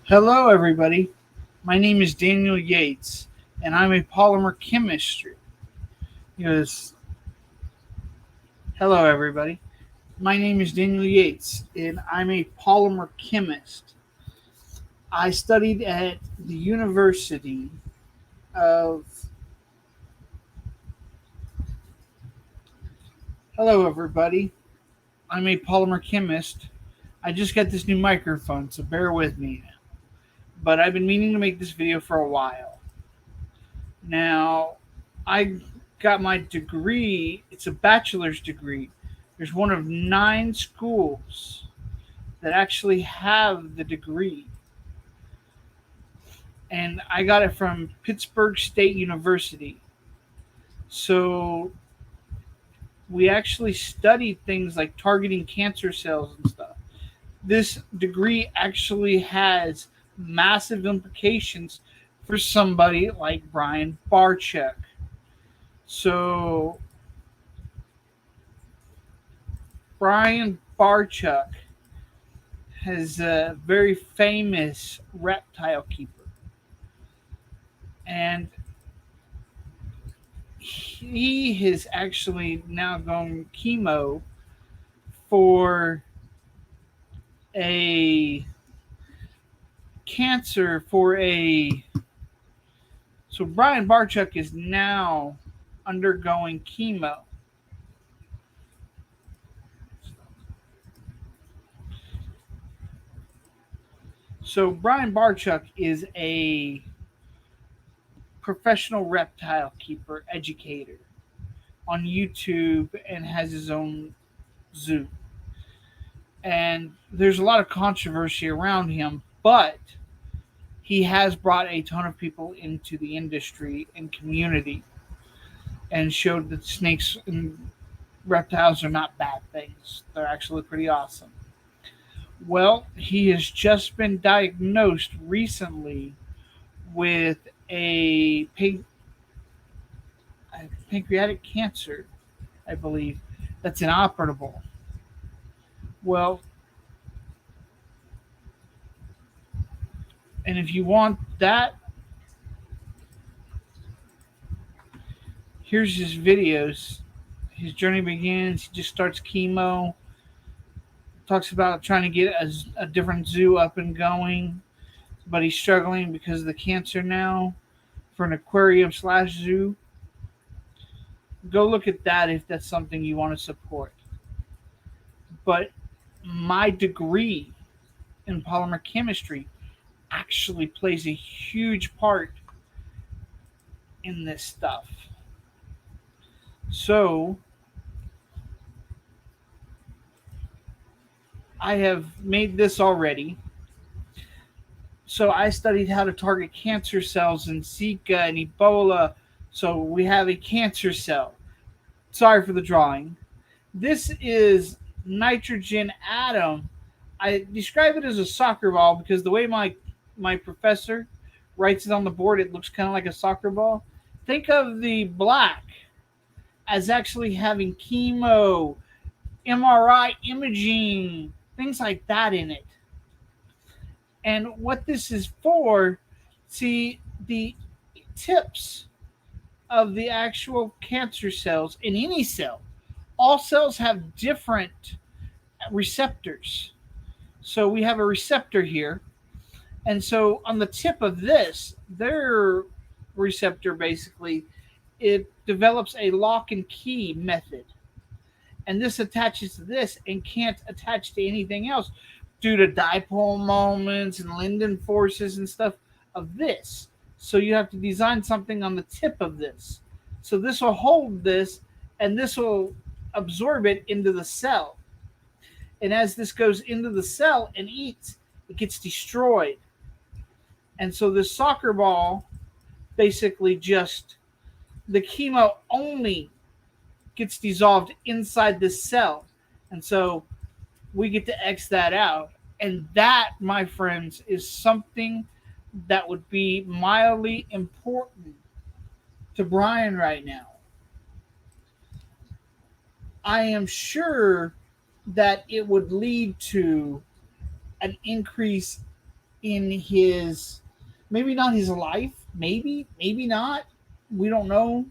Hello, everybody. My name is Daniel Yates, and I'm a polymer chemistry. Yes. Hello, everybody. My name is Daniel Yates, and I'm a polymer chemist. I studied at the University of. Hello, everybody. I'm a polymer chemist. I just got this new microphone, so bear with me. But I've been meaning to make this video for a while. Now, I got my degree. It's a bachelor's degree. There's one of 9 schools that actually have the degree. And I got it from Pittsburgh State University. So we actually studied things like targeting cancer cells and stuff. This degree actually has massive implications for somebody like Brian Barchuk. So Brian Barchuk is a very famous reptile keeper. And he has actually now gone chemo for a cancer for a so Brian Barchuk is now undergoing chemo. So Brian Barchuk is a professional reptile keeper educator on YouTube and has his own zoo. And there's a lot of controversy around him, but he has brought a ton of people into the industry and community and showed that snakes and reptiles are not bad things. They're actually pretty awesome. Well, he has just been diagnosed recently with a pancreatic cancer, I believe, that's inoperable. Well, and if you want that, here's his videos. His journey begins. He just starts chemo. Talks about trying to get a different zoo up and going, but he's struggling because of the cancer now for an aquarium slash zoo. Go look at that if that's something you want to support. But my degree in polymer chemistry actually plays a huge part in this stuff. So I have made this already. So I studied how to target cancer cells in Zika and Ebola. So we have a cancer cell. Sorry for the drawing. This is nitrogen atom. I describe it as a soccer ball because the way my professor writes it on the board, it looks kind of like a soccer ball. Think of the black as actually having chemo, MRI imaging, things like that in it. And what this is for, see, the tips of the actual cancer cells in any cell, all cells have different receptors. So we have a receptor here. And so on the tip of this, their receptor basically, it develops a lock and key method. And this attaches to this and can't attach to anything else due to dipole moments and Linden forces and stuff of this. So you have to design something on the tip of this. So this will hold this and this will absorb it into the cell. And as this goes into the cell and eats, it gets destroyed. And so this soccer ball basically just the chemo only gets dissolved inside this cell. And so we get to X that out. And that, my friends, is something that would be mildly important to Brian right now. I am sure that it would lead to an increase in his, maybe not his life, maybe not, we don't know,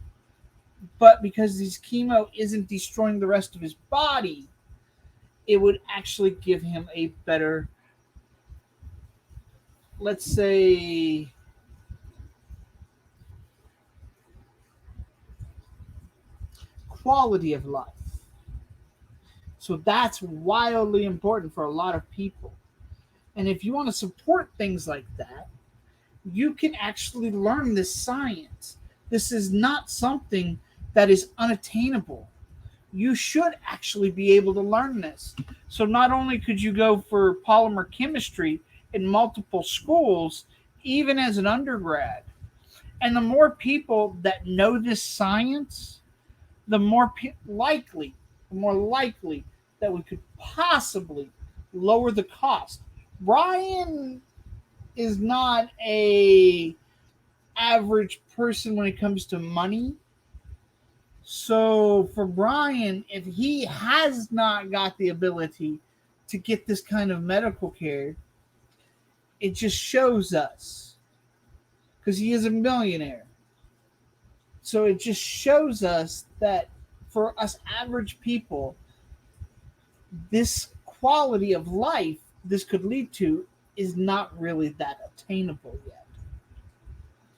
but because this chemo isn't destroying the rest of his body, it would actually give him a better, let's say, quality of life. So that's wildly important for a lot of people. And if you want to support things like that, you can actually learn this science. This is not something that is unattainable. You should actually be able to learn this. So not only could you go for polymer chemistry in multiple schools, even as an undergrad, and the more people that know this science, the more likely that we could possibly lower the cost. Brian is not a average person when it comes to money. So for Brian, if he has not got the ability to get this kind of medical care, it just shows us, because he is a millionaire. So it just shows us that for us average people, this quality of life this could lead to is not really that attainable yet.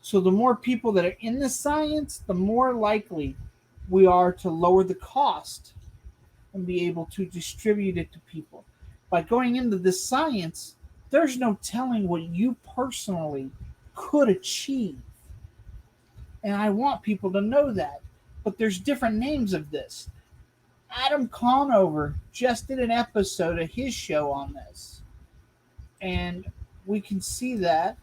So the more people that are in the science, the more likely we are to lower the cost and be able to distribute it to people. By going into this science, there's no telling what you personally could achieve. And I want people to know that. But there's different names of this. Adam Conover just did an episode of his show on this. And we can see that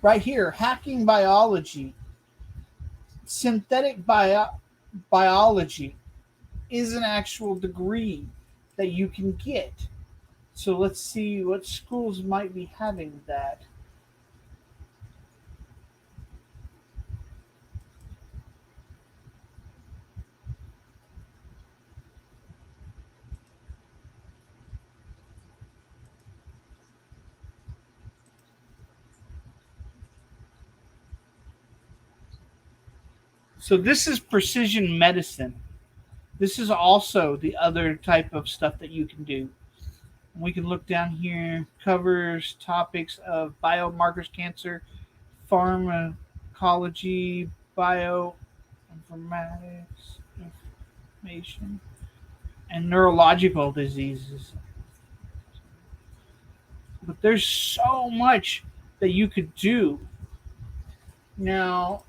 right here. Hacking biology, synthetic biology is an actual degree that you can get. So let's see what schools might be having that. So this is precision medicine. This is also the other type of stuff that you can do. We can look down here, covers topics of biomarkers, cancer, pharmacology, bioinformatics, information, and neurological diseases. But there's so much that you could do. Now,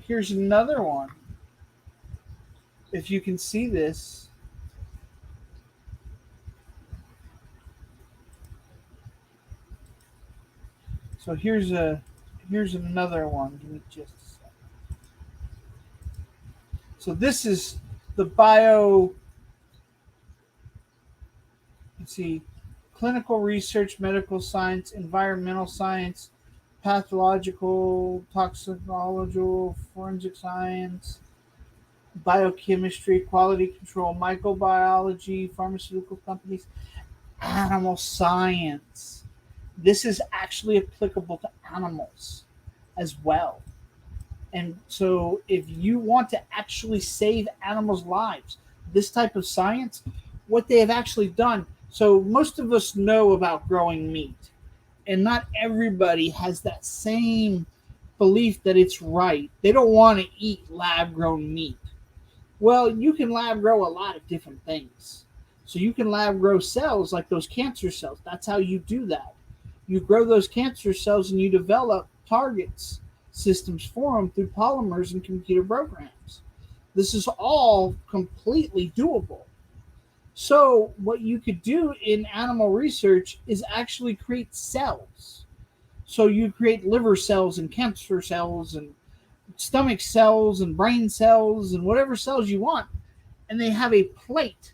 here's another one. If you can see this, so here's another one. Give me just a second. So this is the bio. Let's see, clinical research, medical science, environmental science, pathological, toxicological, forensic science, biochemistry, quality control, microbiology, pharmaceutical companies, animal science. This is actually applicable to animals as well. And so, if you want to actually save animals' lives, this type of science, what they have actually done. So, most of us know about growing meat, and not everybody has that same belief that it's right. They don't want to eat lab grown meat. Well, you can lab grow a lot of different things. So you can lab grow cells like those cancer cells. That's how you do that. You grow those cancer cells and you develop targets systems for them through polymers and computer programs. This is all completely doable. So what you could do in animal research is actually create cells. So you create liver cells and cancer cells and stomach cells and brain cells and whatever cells you want. And they have a plate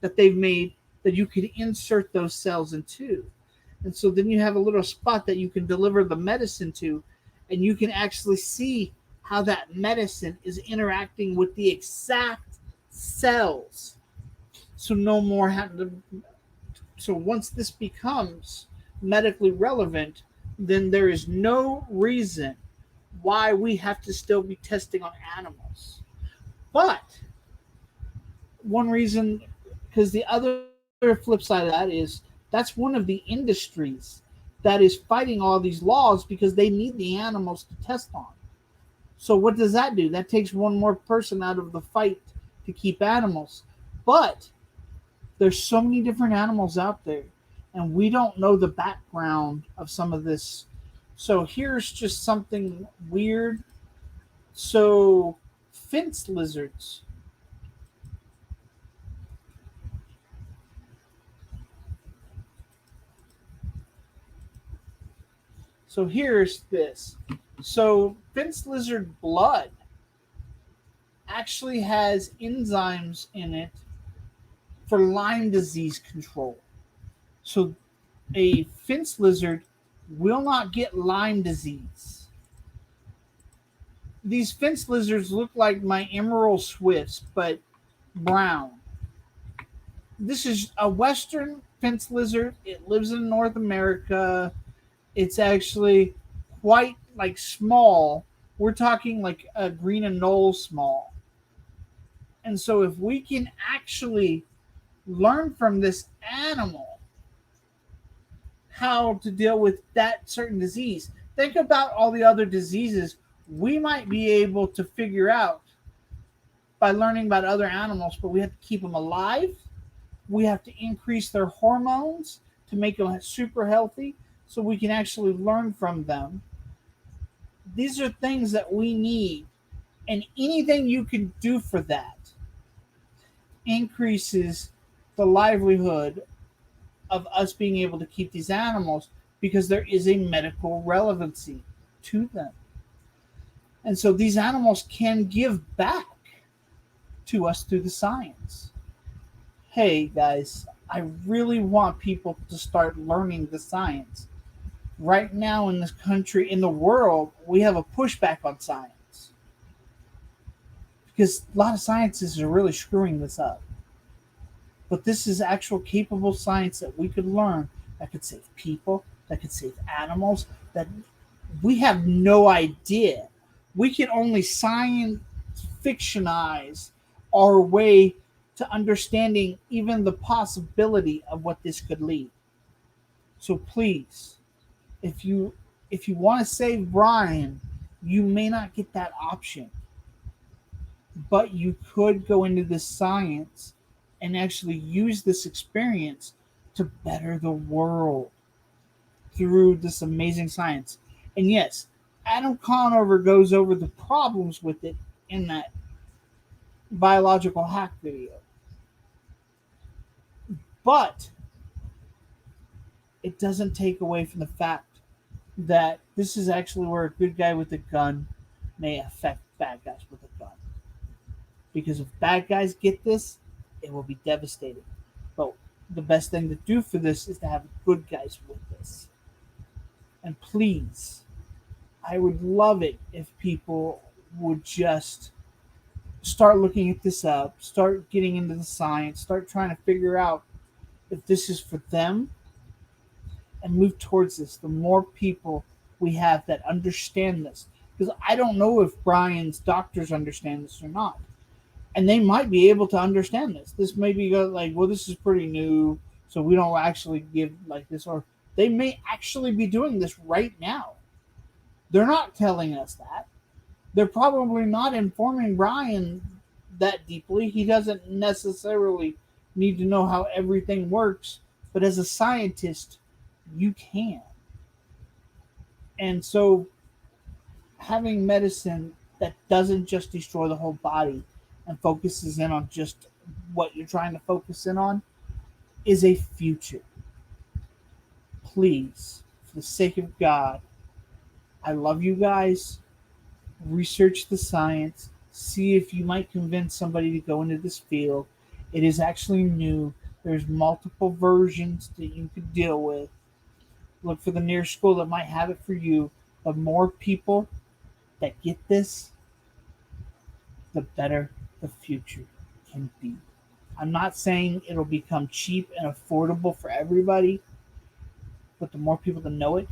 that they've made that you can insert those cells into. And so then you have a little spot that you can deliver the medicine to, and you can actually see how that medicine is interacting with the exact cells. So no more having to So once this becomes medically relevant, then there is no reason why we have to still be testing on animals. But one reason, because the other flip side of that is that's one of the industries that is fighting all these laws because they need the animals to test on. So what does that do? That takes one more person out of the fight to keep animals. But there's so many different animals out there, and we don't know the background of some of this. So here's just something weird. So fence lizards. So here's this. So fence lizard blood actually has enzymes in it for Lyme disease control. So a fence lizard will not get Lyme disease. These fence lizards look like my emerald swifts, but brown. This is a western fence lizard. It lives in North America. It's actually quite like small. We're talking like a green and knoll small. And so if we can actually learn from this animal how to deal with that certain disease, think about all the other diseases we might be able to figure out by learning about other animals, but we have to keep them alive. We have to increase their hormones to make them super healthy so we can actually learn from them. These are things that we need, and anything you can do for that increases the livelihood of us being able to keep these animals because there is a medical relevancy to them. And so these animals can give back to us through the science. Hey guys, I really want people to start learning the science. Right now in this country, in the world, we have a pushback on science because a lot of scientists are really screwing this up. But this is actual capable science that we could learn that could save people, that could save animals, that we have no idea. We can only science fictionize our way to understanding even the possibility of what this could lead. So please, if you want to save Brian, you may not get that option. But you could go into this science and actually use this experience to better the world through this amazing science. And yes, Adam Conover goes over the problems with it in that biological hack video. But it doesn't take away from the fact that this is actually where a good guy with a gun may affect bad guys with a gun. Because if bad guys get this, it will be devastating. But the best thing to do for this is to have good guys with this. And please, I would love it if people would just start looking at this up, start getting into the science, start trying to figure out if this is for them and move towards this. The more people we have that understand this, because I don't know if Brian's doctors understand this or not. And they might be able to understand this. This may be like, well, this is pretty new, so we don't actually give like this. Or they may actually be doing this right now. They're not telling us that. They're probably not informing Brian that deeply. He doesn't necessarily need to know how everything works, but as a scientist, you can. And so having medicine that doesn't just destroy the whole body and focuses in on just what you're trying to focus in on is a future. Please, for the sake of God, I love you guys. Research the science. See if you might convince somebody to go into this field. It is actually new. There's multiple versions that you could deal with. Look for the nearest school that might have it for you. The more people that get this, the better the future can be. I'm not saying it'll become cheap and affordable for everybody, but the more people that know it,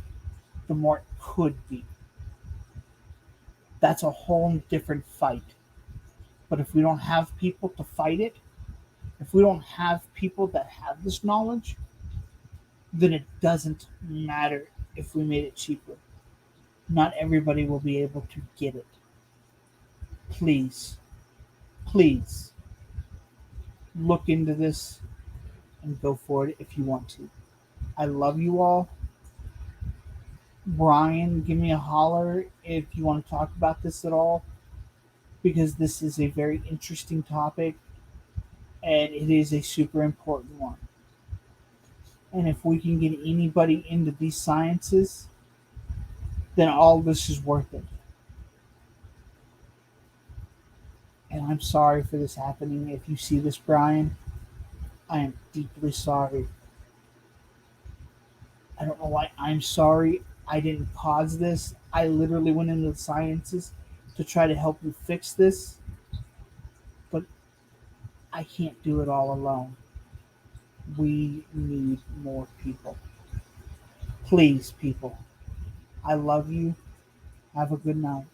the more it could be. That's a whole different fight. But if we don't have people to fight it, if we don't have people that have this knowledge, then it doesn't matter if we made it cheaper. Not everybody will be able to get it. Please, please look into this and go for it if you want to. I love you all. Brian, give me a holler if you want to talk about this at all, because this is a very interesting topic and it is a super important one. And if we can get anybody into these sciences, then all this is worth it. And I'm sorry for this happening. If you see this, Brian, I am deeply sorry. I don't know why I'm sorry. I didn't cause this. I literally went into the sciences to try to help you fix this, but I can't do it all alone. We need more people. Please, people. I love you. Have a good night.